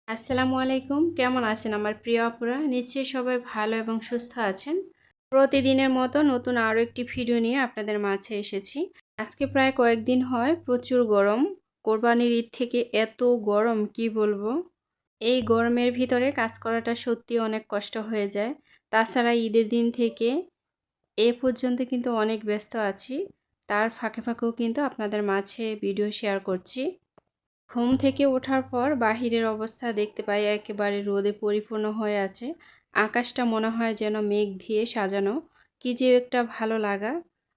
আসসালামু আলাইকুম। কেমন আছেন আমার প্রিয় আপুরা? নিশ্চয়ই সবাই ভালো এবং সুস্থ আছেন। প্রতিদিনের মতো নতুন আরও একটি ভিডিও নিয়ে আপনাদের মাঝে এসেছি। আজকে প্রায় কয়েকদিন হয় প্রচুর গরম। কোরবানির ঈদ থেকে এত গরম কি বলবো? এই গরমের ভিতরে কাজ করাটা সত্যিই অনেক কষ্ট হয়ে যায়। তাছাড়া ঈদের দিন থেকে এ পর্যন্ত কিন্তু অনেক ব্যস্ত আছি। তার ফাঁকেও কিন্তু আপনাদের মাঝে ভিডিও শেয়ার করছি। ঘুম থেকে ওঠার পর বাহিরের অবস্থা দেখতে পাই একেবারে রোদে পরিপূর্ণ হয়ে আছে। আকাশটা মনে হয় যেন মেঘ দিয়ে সাজানো। কি যে একটা ভালো লাগা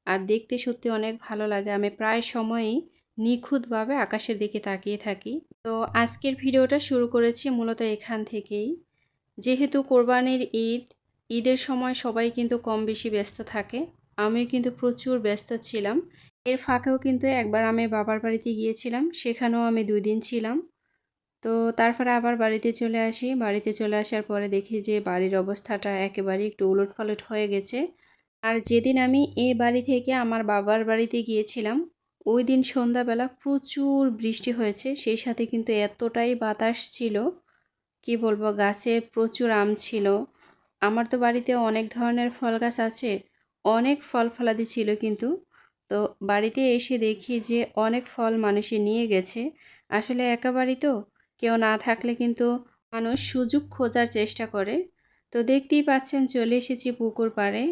আর দেখতে সত্যি অনেক ভালো লাগে। আমি প্রায় সময়ই নিখুঁতভাবে আকাশের দিকে তাকিয়ে থাকি। তো আজকের ভিডিওটা শুরু করেছি মূলত এখান থেকেই। যেহেতু কোরবানির ঈদ, ঈদের সময় সবাই কিন্তু কম বেশি ব্যস্ত থাকে। আমিও কিন্তু প্রচুর ব্যস্ত ছিলাম। এর ফাঁকেও কিন্তু একবার আমি বাবার বাড়িতে গিয়েছিলাম। সেখানেও আমি ২ দিন ছিলাম। তো তারপরে আবার বাড়িতে চলে আসি। বাড়িতে চলে আসার পরে দেখি যে বাড়ির অবস্থাটা একেবারেই একটু উলটপালট হয়ে গেছে। আর যেদিন আমি এ বাড়ি থেকে আমার বাবার বাড়িতে গিয়েছিলাম, ওইদিন সন্ধ্যাবেলা প্রচুর বৃষ্টি হয়েছে। সেই সাথে কিন্তু এতটাই বাতাস ছিল, কি বলবো, গাছে প্রচুর আম ছিল। আমার তো বাড়িতে অনেক ধরনের ফল গাছ আছে। অনেক ফল-ফলাদি ছিল কিন্তু। তো বাড়িতে এসে দেখি যে অনেক ফল মানুষে নিয়ে গেছে। আসলে একা বাড়ি তো, কেউ না থাকলে কিন্তু মানুষ সুযোগ খোঁজার চেষ্টা করে। তো দেখতেই পাচ্ছেন চলে এসেছি পুকুর পাড়ে।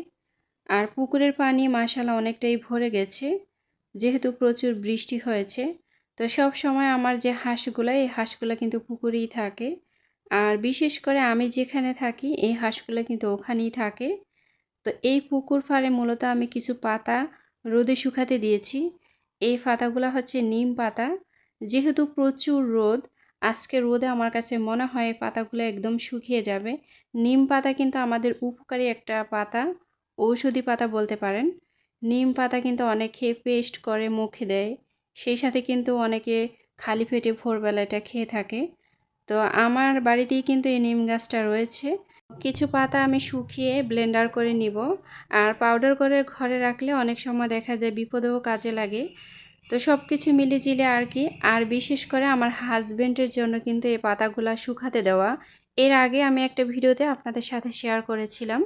আর পুকুরের পানি মাশাআল্লাহ অনেকটাই ভরে গেছে। যেহেতু প্রচুর বৃষ্টি হয়েছে। তো সবসময় আমার যে হাঁসগুলা, এই হাঁসগুলা কিন্তু পুকুরেই থাকে। আর বিশেষ করে আমি যেখানে থাকি এই হাঁসগুলা কিন্তু ওখানেই থাকে। তো এই পুকুর পাড়ে মূলত আমি কিছু পাতা রোদে শুকাতে দিয়েছি। এই পাতাগুলা হচ্ছে নিম পাতা। যেহেতু প্রচুর রোদ, আজকে রোদে আমার কাছে মনে হয় এই পাতাগুলো একদম শুকিয়ে যাবে। নিম পাতা কিন্তু আমাদের উপকারী একটা পাতা, ঔষধি পাতা বলতে পারেন। নিম পাতা কিন্তু অনেকে পেস্ট করে মুখে দেয়। সেই সাথে কিন্তু অনেকে খালি পেটে ভোরবেলা এটা খেয়ে থাকে। তো আমার বাড়িতেই কিন্তু এই নিম গাছটা রয়েছে। কিছু পাতা আমি শুকিয়ে ব্লেন্ডার করে নিব। আর পাউডার করে ঘরে রাখলে অনেক সময় দেখা যায় বিপদেও কাজে লাগে। তো সব কিছু মিলিয়ে আর কি। আর বিশেষ করে আমার হাজবেন্ডের জন্য কিন্তু এই পাতাগুলা শুকাতে দেওয়া। এর আগে আমি একটা ভিডিওতে আপনাদের সাথে শেয়ার করেছিলাম।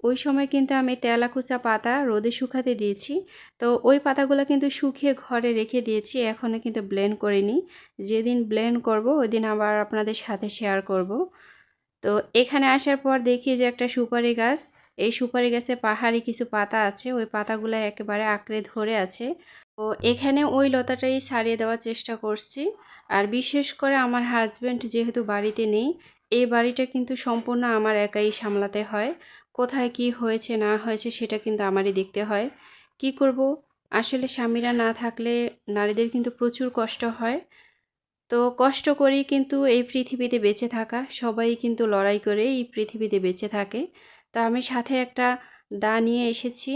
ওই সময় কিন্তু আমি তেলাকুচা পাতা রোদে শুকাতে দিয়েছি। তো ওই পাতাগুলো কিন্তু শুকিয়ে ঘরে রেখে দিয়েছি। এখনও কিন্তু ব্লেন্ড করিনি। যেদিন ব্লেন্ড করব ওইদিন আবার আপনাদের সাথে শেয়ার করব। তো এখানে আসার পর দেখি যে একটা সুপারি গাছ। এই সুপারি গাছে পাহাড়ি কিছু পাতা আছে। ওই পাতাগুলো একেবারে আঁকড়ে ধরে আছে। তো এখানে ওই লতাটাই ছাড়িয়ে দেওয়ার চেষ্টা করছি। আর বিশেষ করে আমার হাজবেন্ড যেহেতু বাড়িতে নেই, এই বাড়িটা কিন্তু সম্পূর্ণ আমার একাই সামলাতে হয়। কোথায় কি হয়েছে না হয়েছে সেটা কিন্তু আমারই দেখতে হয়। কি করব? আসলে স্বামীরা না থাকলে নারীদের কিন্তু প্রচুর কষ্ট হয়। তো কষ্ট করেই কিন্তু এই পৃথিবীতে বেঁচে থাকা। সবাই কিন্তু লড়াই করে এই পৃথিবীতে বেঁচে থাকে। তো আমি সাথে একটা দা নিয়ে এসেছি।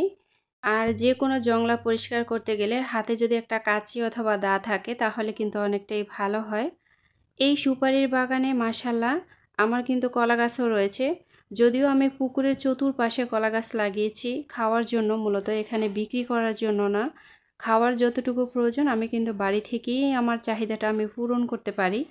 আর যেকোনো জংলা পরিষ্কার করতে গেলে হাতে যদি একটা কাঁচি অথবা দা থাকে তাহলে কিন্তু অনেকটাই ভালো হয়। এই সুপারির বাগানে মাশাআল্লাহ আমার কিন্তু কলা গাছও রয়েছে। যদিও আমি পুকুরের চতুর্পাশে কলা গাছ লাগিয়েছি খাওয়ার জন্য, মূলত এখানে বিক্রি করার জন্য না। খাওয়ার যতটুকু প্রয়োজন আমি কিন্তু বাড়ি থেকেই আমার চাহিদাটা আমি পূরণ করতে পারি।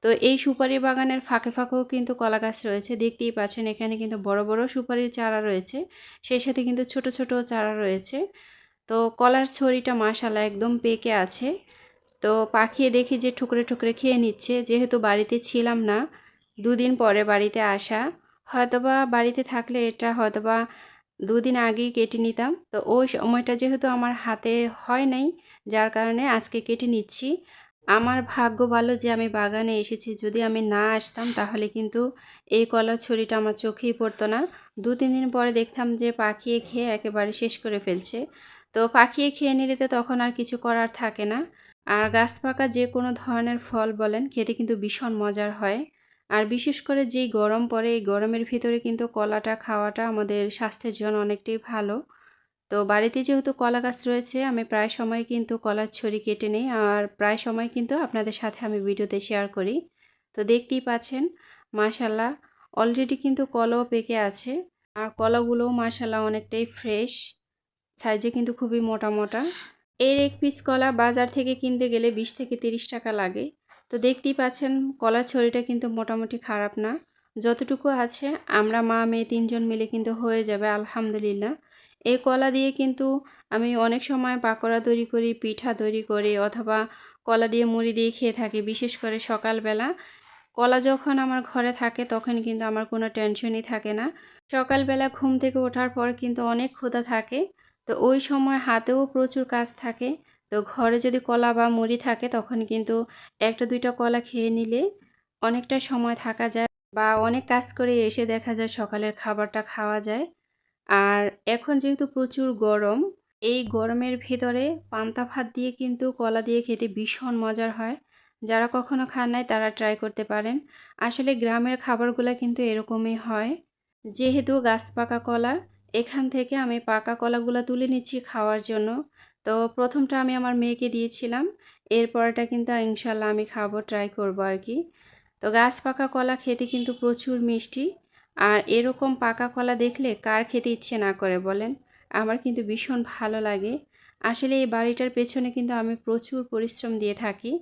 তো এই সুপারি বাগানের ফাঁকেও কিন্তু কলা গাছ রয়েছে। দেখতেই পাচ্ছেন এখানে কিন্তু বড়, বড় সুপারির চারা রয়েছে। সেই সাথে কিন্তু ছোট, ছোট চারা রয়েছে। তো কলার ছড়িটা মাশাআল্লাহ একদম পেকে আছে। তো পাখিয়ে দেখি যে ঠুকরে, ঠুকরে খেয়ে নিচ্ছে। যেহেতু বাড়িতে ছিলাম না, ২ দিন পরে বাড়িতে আসা। হয়তোবা বাড়িতে থাকলে এটা হয়তোবা ২ দিন আগেই কেটে নিতাম। তো ওই সময়টা যেহেতু আমার হাতে হয় নাই, যার কারণে আজকে কেটে নিচ্ছি। আমার ভাগ্য ভালো যে আমি বাগানে এসেছি। যদি আমি না আসতাম তাহলে কিন্তু এই কলার ছড়িটা আমার চোখেই পড়তো না। ২-৩ দিন পরে দেখতাম যে পাখিয়ে খেয়ে একেবারে শেষ করে ফেলছে। তো পাখিয়ে খেয়ে নিলে তো তখন আর কিছু করার থাকে না। আর গাছপাকা যে কোনো ধরনের ফল বলেন খেতে কিন্তু ভীষণ মজার হয়। আর বিশেষ করে যেই গরম পড়ে এই গরমের ভিতরে কিন্তু কলাটা খাওয়াটা আমাদের স্বাস্থ্যের জন্য অনেকটাই ভালো। তো বাড়িতে যেহেতু কলা গাছ রয়েছে আমি প্রায় সময় কিন্তু কলার ছড়ি কেটে নিই। আর প্রায় সময় কিন্তু আপনাদের সাথে আমি ভিডিওতে শেয়ার করি। তো দেখতেই পাচ্ছেন মাশাআল্লাহ অলরেডি কিন্তু কলাও পেকে আছে। আর কলাগুলোও মাশাআল্লাহ অনেকটাই ফ্রেশ। সাইজে কিন্তু খুবই মোটা, মোটা। এর ১ পিস কলা বাজার থেকে কিনতে গেলে ২০ থেকে ৩০ টাকা লাগে। তো দেখতেই পাচ্ছেন কলার ছড়িটা কিন্তু মোটামুটি খারাপ না, যতটুকু আছে আমরা মা মেয়ে ৩ জন মিলে কিন্তু হয়ে যাবে আলহামদুলিল্লাহ। এই কলা দিয়ে কিন্তু আমি অনেক সময় পাকোড়া তৈরি করি, পিঠা তৈরি করি, অথবা কলা দিয়ে মুড়ি দিয়ে খেয়ে থাকি। বিশেষ করে সকালবেলা কলা যখন আমার ঘরে থাকে তখন কিন্তু আমার কোনো টেনশনই থাকে না। সকালবেলা ঘুম থেকে ওঠার পর কিন্তু অনেক ক্ষুধা থাকে। তো ওই সময় হাতেও প্রচুর কাজ থাকে। তো ঘরে যদি কলা বা মুড়ি থাকে তখন কিন্তু ১টা ২টা কলা খেয়ে নিলে অনেকটা সময় থাকা যায়, বা অনেক কাজ করে এসে দেখা যায় সকালের খাবারটা খাওয়া যায়। আর এখন যেহেতু প্রচুর গরম, এই গরমের ভেতরে পান্তা ভাত দিয়ে কিন্তু কলা দিয়ে খেতে ভীষণ মজার হয়। যারা কখনো খান নাই তারা ট্রাই করতে পারেন। আসলে গ্রামের খাবারগুলা কিন্তু এরকমই হয়। যেহেতু গাছ পাকা কলা, এখান থেকে আমি পাকা কলাগুলা তুলে নিচ্ছি খাওয়ার জন্য। তো ১ম টা আমি আমার মেয়েকে দিয়েছিলাম। এরপরটা কিন্তু ইনশাআল্লাহ আমি খাবো, ট্রাই করব আরকি। তো গাছ পাকা কলা খেতে কিন্তু প্রচুর মিষ্টি। আর এরকম পাকা কলা দেখলে কার খেতে ইচ্ছে না করে বলেন? আমার কিন্তু ভীষণ ভালো লাগে। আসলে এই বাড়িটার পেছনে কিন্তু আমি প্রচুর পরিশ্রম দিয়ে থাকি।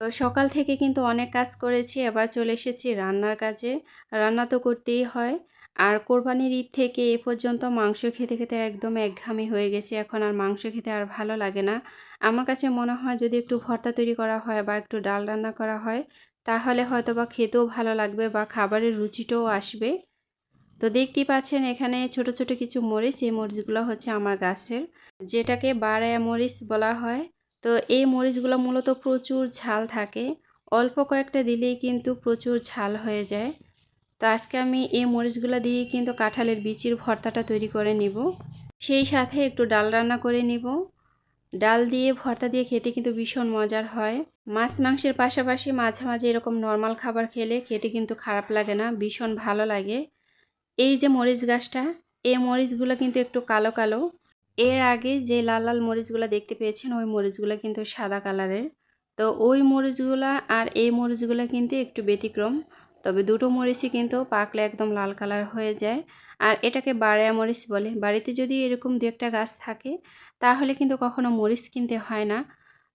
তো সকাল থেকে কিন্তু অনেক কাজ করেছি, এবার চলে এসেছি রান্নার কাজে। রান্না তো করতেই হয়। আর কোরবানির ঈদ থেকে এ পর্যন্ত মাংস খেতে, খেতে একদম একঘামি হয়ে গেছি। এখন আর মাংস খেতে আর ভালো লাগে না। আমার কাছে মনে হয় যদি একটু ভর্তা তৈরি করা হয় বা একটু ডাল রান্না করা হয়, তাহলে হয়তোবা খেতেও ভালো লাগবে বা খাবারের রুচিটাও আসবে। তো দেখতেই পাচ্ছেন এখানে ছোট, ছোট কিছু মরিচ, এই মরিচগুলো হচ্ছে আমার গাছের, যেটাকে বাড়ায়া মরিচ বলা হয়। তো এই মরিচগুলো মূলত প্রচুর ঝাল থাকে। অল্প কয়েকটা দিলেই কিন্তু প্রচুর ঝাল হয়ে যায়। তো আজকে আমি এই মরিচগুলো দিয়ে কিন্তু কাঁঠালের বিচির ভর্তাটা তৈরি করে নিব। সেই সাথে একটু ডাল রান্না করে নিব। ডাল দিয়ে ভর্তা দিয়ে খেতে কিন্তু ভীষণ মজার হয়। মাছ মাংসের পাশাপাশি মাঝে, মাঝে এরকম নরমাল খাবার খেলে খেতে কিন্তু খারাপ লাগে না, ভীষণ ভালো লাগে। এই যে মরিচ গাছটা, এই মরিচগুলো কিন্তু একটু কালো, কালো। এর আগে যে লাল, লাল মরিচগুলা দেখতে পেয়েছেন ওই মরিচগুলা কিন্তু সাদা কালারের। তো ওই মরিচগুলা আর এই মরিচগুলা কিন্তু একটু ব্যতিক্রম। তবে দুটো মরিচই কিন্তু পাকলে একদম লাল কালার হয়ে যায়। আর এটাকে বাড়িয়া মরিচ বলে। বাড়িতে যদি এরকম ২-১টা গাছ থাকে তাহলে কিন্তু কখনো মরিচ কিনতে হয় না।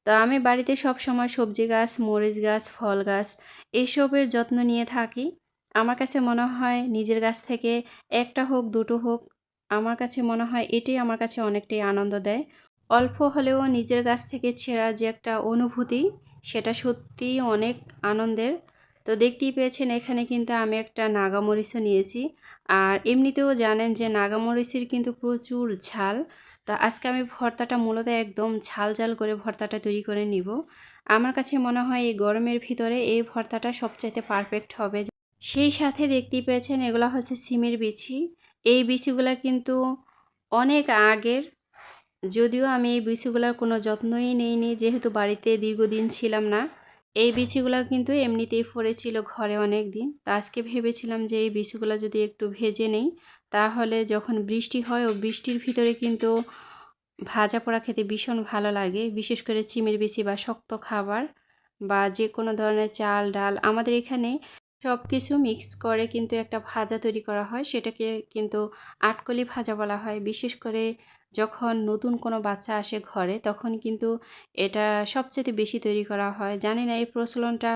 তো আমি বাড়িতে সবসময় সবজি গাছ, মরিচ গাছ, ফল গাছ এসবের যত্ন নিয়ে থাকি। আমার কাছে মনে হয় নিজের গাছ থেকে ১টা হোক ২টো হোক, আমার কাছে মনে হয় এটাই আমার কাছে অনেকটাই আনন্দ দেয়। অল্প হলেও নিজের গাছ থেকে ছেঁড়ার যে একটা অনুভূতি, সেটা সত্যিই অনেক আনন্দের। তো দেখতেই পেয়েছেন এখানে কিন্তু আমি একটা নাগামরিচও নিয়েছি। আর এমনিতেও জানেন যে নাগামরিচের কিন্তু প্রচুর ঝাল। তো আজকে আমি ভর্তাটা মূলত একদম ঝাল, ঝাল করে ভর্তাটা তৈরি করে নিব। আমার কাছে মনে হয় এই গরমের ভিতরে এই ভর্তাটা সবচাইতে পারফেক্ট হবে। সেই সাথে দেখতেই পেয়েছেন এগুলা হচ্ছে সিমের বিচি। এই বিচিগুলা কিন্তু অনেক আগের, যদিও আমি এই বিচিগুলার কোনো যত্নই নেইনি যেহেতু বাড়িতে দীর্ঘদিন ছিলাম না। এই বিচিগুলা কিন্তু এমনিতেই পড়েছিল ঘরে অনেকদিন। তো আজকে ভেবেছিলাম যে এই বিচিগুলা যদি একটু ভেজে নেই, তাহলে যখন বৃষ্টি হয় ও বৃষ্টির ভিতরে কিন্তু ভাজা পোড়া খেতে ভীষণ ভালো লাগে। বিশেষ করে চিমের বিচি বা শক্ত খাবার বা যেকোনো ধরনের চাল, ডাল আমাদের এখানে সবকিছু মিক্স করে কিন্তু একটা ভাজা তৈরি করা হয়। সেটাকে কিন্তু আটকলি ভাজা বলা হয়। বিশেষ করে যখন নতুন কোনো বাচ্চা আসে ঘরে তখন কিন্তু এটা সবচাইতে বেশি তৈরি করা হয়। জানি না এই প্রচলনটা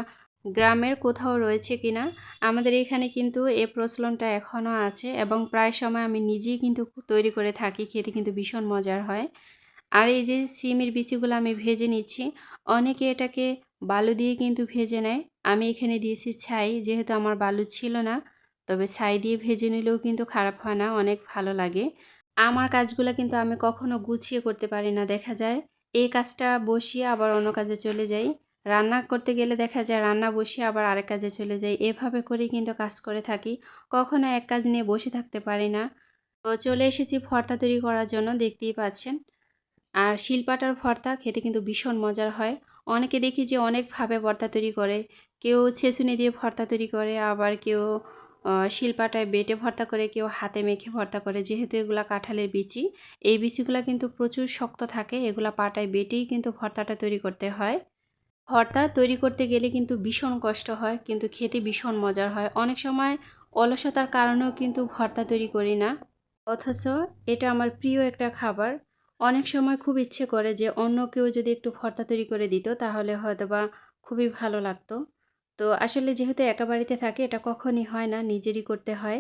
গ্রামের কোথাও রয়েছে কিনা? আমাদের এখানে কিন্তু এই প্রচলনটা এখনো আছে এবং প্রায় সময় আমি নিজেই কিন্তু তৈরি করে থাকি। খেতে কিন্তু ভীষণ মজার হয়। আর এই যে সিমের বিচিগুলো আমি ভেজে নিচ্ছি। অনেকে এটাকে বালু দিয়ে কিন্তু ভেজে নেয়। আমি এখানে দিয়েছি ছাই, যেহেতু আমার বালু ছিল না। তবে ছাই দিয়ে ভেজে নিলেও কিন্তু খারাপ হয় না, অনেক ভালো লাগে। আমার কাজগুলা কিন্তু আমি কখনো গুছিয়ে করতে পারি না। দেখা যায় এই কাজটা বসিয়ে আবার অন্য কাজে চলে যাই। রান্না করতে গেলে দেখা যায় রান্না বসিয়ে আবার আরেক কাজে চলে যাই। এভাবে করেই কিন্তু কাজ করে থাকি। কখনো এক কাজ নিয়ে বসে থাকতে পারি না। তো চলে এসেছি ভর্তা তৈরি করার জন্য, দেখতেই পাচ্ছেন। আর শিলপাটার ভর্তা খেতে কিন্তু ভীষণ মজার হয়। অনেকে দেখি যে অনেকভাবে ভর্তা তৈরি করে। কেউ ছেঁচুনি দিয়ে ভর্তা তৈরি করে, আবার কেউ শিলপাটায় বেটে ভর্তা করে, কেউ হাতে মেখে ভর্তা করে। যেহেতু এগুলা কাঁঠালের বিচি, এই বিচিগুলা কিন্তু প্রচুর শক্ত থাকে। এগুলা পাটায় বেটেই কিন্তু ভর্তাটা তৈরি করতে হয়। ভর্তা তৈরি করতে গেলে কিন্তু ভীষণ কষ্ট হয়, কিন্তু খেতে ভীষণ মজার হয়। অনেক সময় অলসতার কারণেও কিন্তু ভর্তা তৈরি করি না। অথচ এটা আমার প্রিয় একটা খাবার। অনেক সময় খুব ইচ্ছে করে যে অন্য কেউ যদি একটু ভর্তা তৈরি করে দিত তাহলে হয়তোবা খুবই ভালো লাগতো। তো আসলে যেহেতু একা বাড়িতে থাকি এটা কখনই হয় না, নিজেরই করতে হয়।